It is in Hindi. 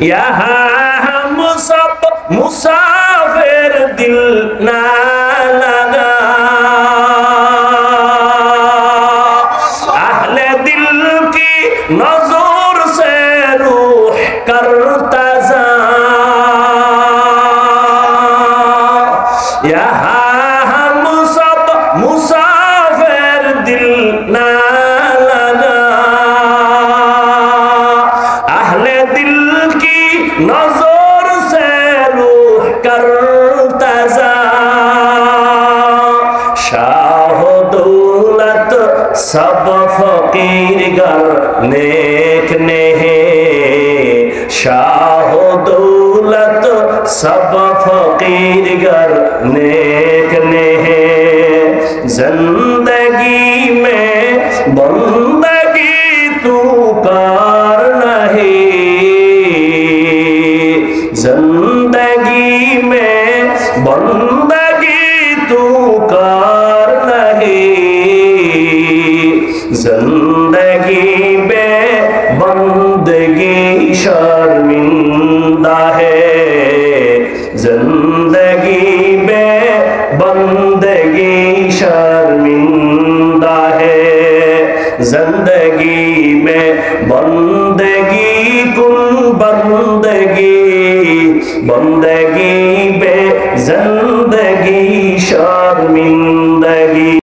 यहाँ हम सब मुसाफिर दिल ना लगा, अहले दिल की नजर से रूह करता जा, यहाँ हम सब मुसाफिर दिल ना लगा, अहले दिल की नजर से रूह करता जा, शाह दौलत सब फकीर गर नेक नहीं, शाह दौलत सब फकीर गर नेक नहीं, जिंदगी में बंदगी तू कर नहीं, जिंदगी में बंदगी तू कर नहीं, जिंदगी में बंदगी शर्मिंदा है, जिंदगी में बंदगी शर्मिंदा है, जिंदगी में बंदगी कुल बंदगी, बंदगी में जिंदगी शर्मिंदा